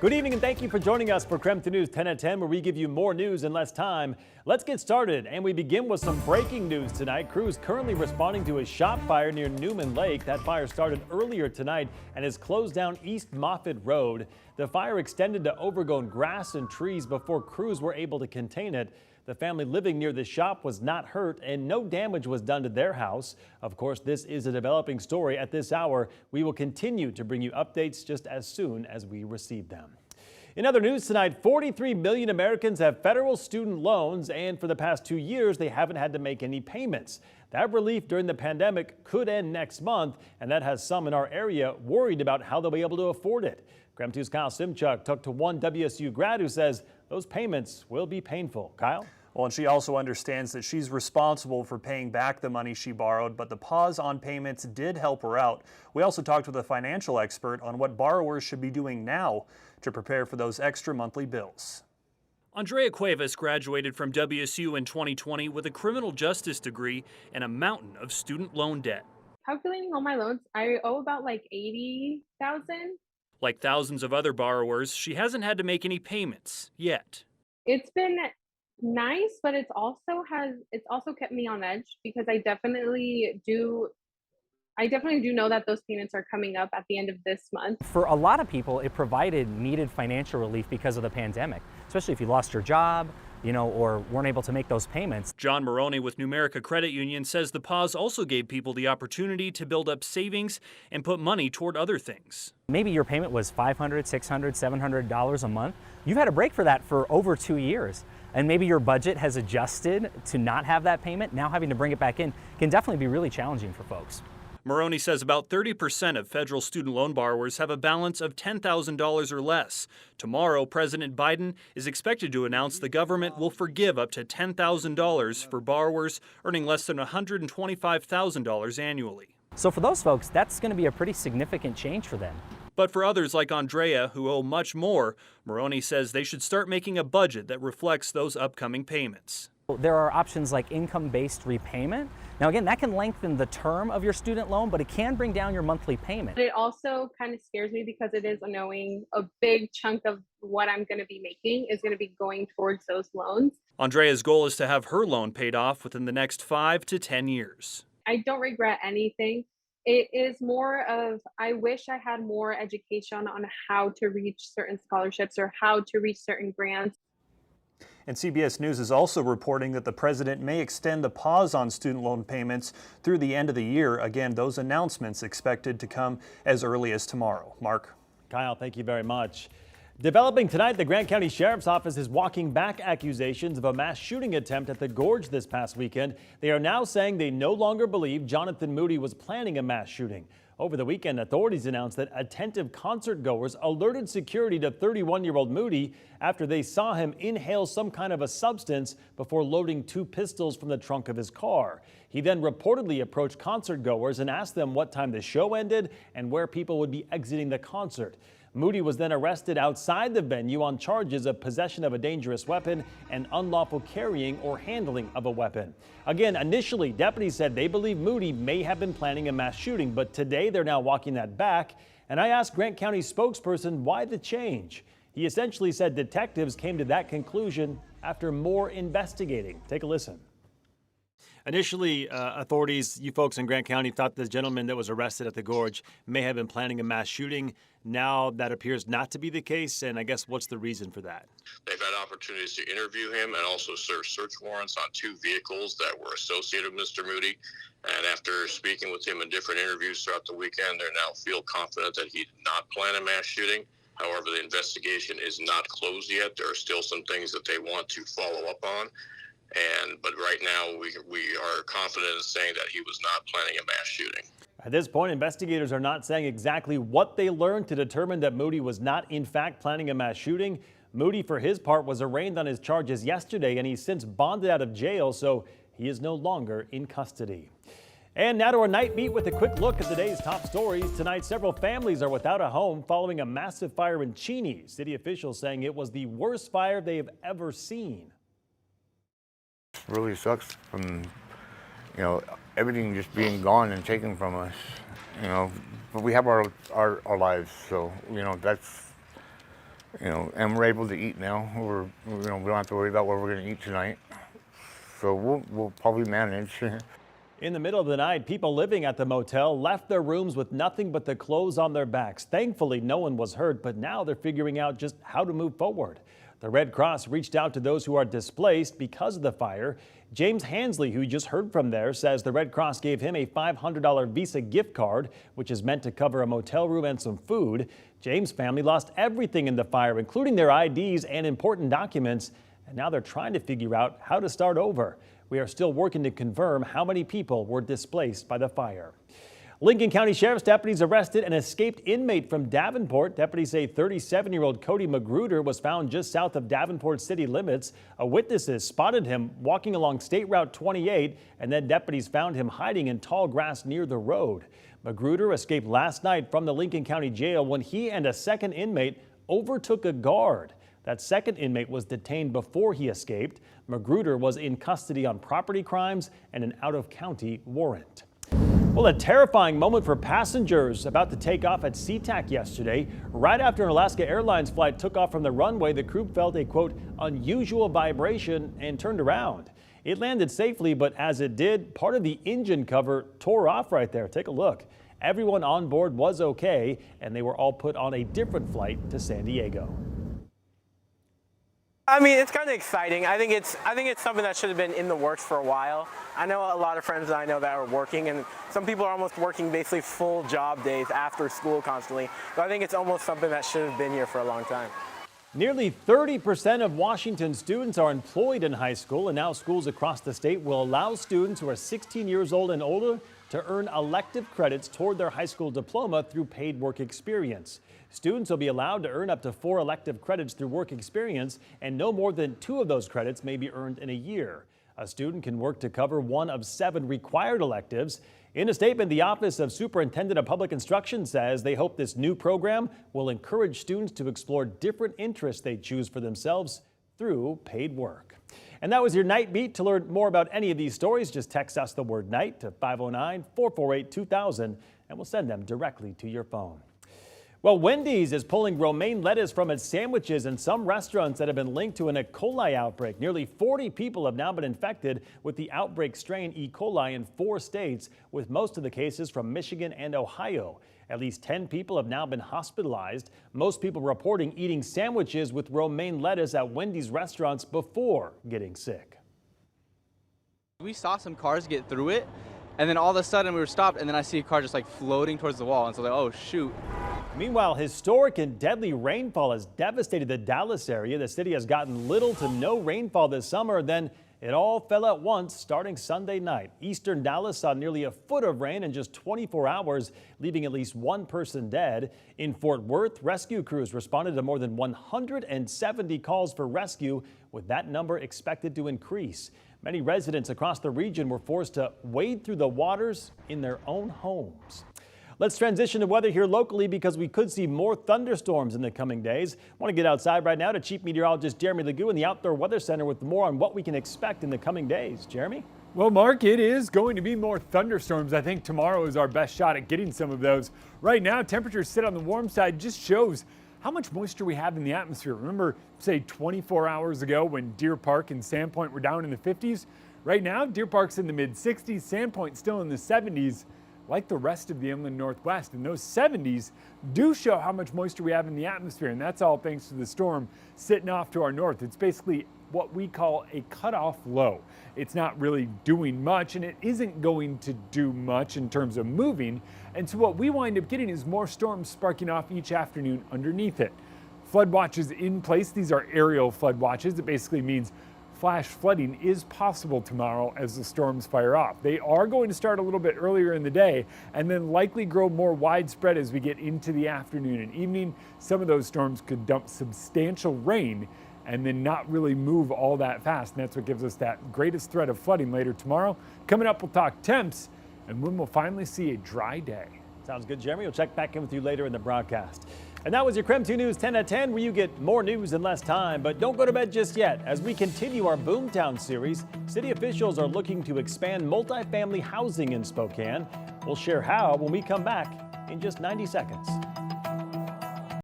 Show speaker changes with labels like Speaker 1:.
Speaker 1: Good evening and thank you for joining us for KREM 2 News 10 at 10, where we give you more news in less time. Let's get started, and we begin with some breaking news tonight. Crews currently responding to a shop fire near Newman Lake. That fire started earlier tonight and has closed down East Moffett Road. The fire extended to overgrown grass and trees before crews were able to contain it. The family living near the shop was not hurt and no damage was done to their house. Of course, this is a developing story at this hour. We will continue to bring you updates just as soon as we receive them. In other news tonight, 43 million Americans have federal student loans, and for the past 2 years, they haven't had to make any payments. That relief during the pandemic could end next month, and that has some in our area worried about how they'll be able to afford it. KREM 2's Kyle Simchuk talked to one WSU grad who says those payments will be painful. Kyle?
Speaker 2: Well, and she also understands that she's responsible for paying back the money she borrowed, but the pause on payments did help her out. We also talked with a financial expert on what borrowers should be doing now to prepare for those extra monthly bills.
Speaker 3: Andrea Cuevas graduated from WSU in 2020 with a criminal justice degree and a mountain of student loan debt.
Speaker 4: Calculating all my loans, I owe about like $80,000.
Speaker 3: Like thousands of other borrowers, she hasn't had to make any payments yet.
Speaker 4: It's been nice, but it's also kept me on edge because I definitely do know that those payments are coming up at the end of this month.
Speaker 5: For a lot of people, it provided needed financial relief because of the pandemic, especially if you lost your job, or weren't able to make those payments.
Speaker 3: John Maroney with Numerica Credit Union says the pause also gave people the opportunity to build up savings and put money toward other things.
Speaker 5: Maybe your payment was $500, $600, $700 a month. You've had a break for that for over 2 years. And maybe your budget has adjusted to not have that payment. Now having to bring it back in can definitely be really challenging for folks.
Speaker 3: Maroney says about 30% of federal student loan borrowers have a balance of $10,000 or less. Tomorrow, President Biden is expected to announce the government will forgive up to $10,000 for borrowers earning less than $125,000 annually.
Speaker 5: So for those folks, that's going to be a pretty significant change for them.
Speaker 3: But for others like Andrea, who owe much more, Maroney says they should start making a budget that reflects those upcoming payments.
Speaker 5: There are options like income-based repayment. Now again, that can lengthen the term of your student loan, but it can bring down your monthly payment.
Speaker 4: It also kind of scares me because it is knowing a big chunk of what I'm going to be making is going to be going towards those loans.
Speaker 3: Andrea's goal is to have her loan paid off within the next 5 to 10 years.
Speaker 4: I don't regret anything. It is more of, I wish I had more education on how to reach certain scholarships or how to reach certain grants.
Speaker 2: And CBS News is also reporting that the president may extend the pause on student loan payments through the end of the year. Again, those announcements expected to come as early as tomorrow. Mark?
Speaker 1: Kyle, thank you very much. Developing tonight, the Grant County Sheriff's Office is walking back accusations of a mass shooting attempt at the Gorge this past weekend. They are now saying they no longer believe Jonathan Moody was planning a mass shooting. Over the weekend, authorities announced that attentive concert goers alerted security to 31-year-old Moody after they saw him inhale some kind of a substance before loading 2 pistols from the trunk of his car. He then reportedly approached concert goers and asked them what time the show ended and where people would be exiting the concert. Moody was then arrested outside the venue on charges of possession of a dangerous weapon and unlawful carrying or handling of a weapon. Again, initially, deputies said they believe Moody may have been planning a mass shooting, but today they're now walking that back. And I asked Grant County spokesperson why the change. He essentially said detectives came to that conclusion after more investigating. Take a listen. Initially, authorities, you folks in Grant County, thought the gentleman that was arrested at the Gorge may have been planning a mass shooting. Now that appears not to be the case, and I guess what's the reason for that?
Speaker 6: They've had opportunities to interview him and also serve search warrants on 2 vehicles that were associated with Mr. Moody. And after speaking with him in different interviews throughout the weekend, they now feel confident that he did not plan a mass shooting. However, the investigation is not closed yet. There are still some things that they want to follow up on. But right now, we are confident in saying that he was not planning a mass shooting.
Speaker 1: At this point, investigators are not saying exactly what they learned to determine that Moody was not, in fact, planning a mass shooting. Moody, for his part, was arraigned on his charges yesterday, and he's since bonded out of jail, so he is no longer in custody. And now to our night beat with a quick look at today's top stories. Tonight, several families are without a home following a massive fire in Cheney. City officials saying it was the worst fire they have ever seen.
Speaker 7: Really sucks from, everything just being gone and taken from us, but we have our lives, so, And we're able to eat now. We don't have to worry about what we're going to eat tonight. So we'll probably manage.
Speaker 1: In the middle of the night, people living at the motel left their rooms with nothing but the clothes on their backs. Thankfully, no one was hurt, but now they're figuring out just how to move forward. The Red Cross reached out to those who are displaced because of the fire. James Hansley, who you just heard from there, says the Red Cross gave him a $500 Visa gift card, which is meant to cover a motel room and some food. James' family lost everything in the fire, including their IDs and important documents, and now they're trying to figure out how to start over. We are still working to confirm how many people were displaced by the fire. Lincoln County Sheriff's deputies arrested an escaped inmate from Davenport. Deputies say 37-year-old Cody Magruder was found just south of Davenport city limits. Witnesses spotted him walking along State Route 28, and then deputies found him hiding in tall grass near the road. Magruder escaped last night from the Lincoln County Jail when he and a second inmate overtook a guard. That second inmate was detained before he escaped. Magruder was in custody on property crimes and an out-of-county warrant. Well, a terrifying moment for passengers about to take off at SeaTac yesterday. Right after an Alaska Airlines flight took off from the runway, the crew felt a, quote, unusual vibration and turned around. It landed safely, but as it did, part of the engine cover tore off right there. Take a look. Everyone on board was okay, and they were all put on a different flight to San Diego.
Speaker 8: I mean, it's kind of exciting. I think it's something that should have been in the works for a while. I know a lot of friends that I know that are working, and some people are almost working basically full job days after school constantly. So I think it's almost something that should have been here for a long time.
Speaker 1: Nearly 30% of Washington students are employed in high school, and now schools across the state will allow students who are 16 years old and older to earn elective credits toward their high school diploma through paid work experience. Students will be allowed to earn up to 4 elective credits through work experience, and no more than 2 of those credits may be earned in a year. A student can work to cover 1 of 7 required electives. In a statement, the Office of Superintendent of Public Instruction says they hope this new program will encourage students to explore different interests they choose for themselves through paid work. And that was your Night Beat. To learn more about any of these stories, just text us the word night to 509-448-2000 and we'll send them directly to your phone. Well, Wendy's is pulling romaine lettuce from its sandwiches in some restaurants that have been linked to an E. coli outbreak. Nearly 40 people have now been infected with the outbreak strain E. coli in 4 states, with most of the cases from Michigan and Ohio. At least 10 people have now been hospitalized. Most people reporting eating sandwiches with romaine lettuce at Wendy's restaurants before getting sick.
Speaker 9: We saw some cars get through it, and then all of a sudden we were stopped, and then I see a car just like floating towards the wall, and so like, oh shoot.
Speaker 1: Meanwhile, historic and deadly rainfall has devastated the Dallas area. The city has gotten little to no rainfall this summer. Then it all fell at once starting Sunday night. Eastern Dallas saw nearly a foot of rain in just 24 hours, leaving at least 1 person dead. In Fort Worth, rescue crews responded to more than 170 calls for rescue, with that number expected to increase. Many residents across the region were forced to wade through the waters in their own homes. Let's transition to weather here locally because we could see more thunderstorms in the coming days. I want to get outside right now to Chief Meteorologist Jeremy Legoo in the Outdoor Weather Center with more on what we can expect in the coming days. Jeremy?
Speaker 10: Well, Mark, it is going to be more thunderstorms. I think tomorrow is our best shot at getting some of those. Right now, temperatures sit on the warm side, just shows how much moisture we have in the atmosphere. Remember, say 24 hours ago when Deer Park and Sandpoint were down in the 50s? Right now, Deer Park's in the mid-60s, Sandpoint still in the 70s. Like the rest of the inland Northwest. And those 70s do show how much moisture we have in the atmosphere, and that's all thanks to the storm sitting off to our north. It's basically what we call a cutoff low. It's not really doing much, and it isn't going to do much in terms of moving. And so what we wind up getting is more storms sparking off each afternoon underneath it. Flood watches in place. These are aerial flood watches. It basically means flash flooding is possible tomorrow as the storms fire off. They are going to start a little bit earlier in the day and then likely grow more widespread as we get into the afternoon and evening. Some of those storms could dump substantial rain and then not really move all that fast. And that's what gives us that greatest threat of flooding later tomorrow. Coming up, we'll talk temps and when we'll finally see a dry day.
Speaker 1: Sounds good, Jeremy. We'll check back in with you later in the broadcast. And that was your KREM 2 News 10 at 10, where you get more news in less time. But don't go to bed just yet. As we continue our Boomtown series, city officials are looking to expand multifamily housing in Spokane. We'll share how when we come back in just 90 seconds.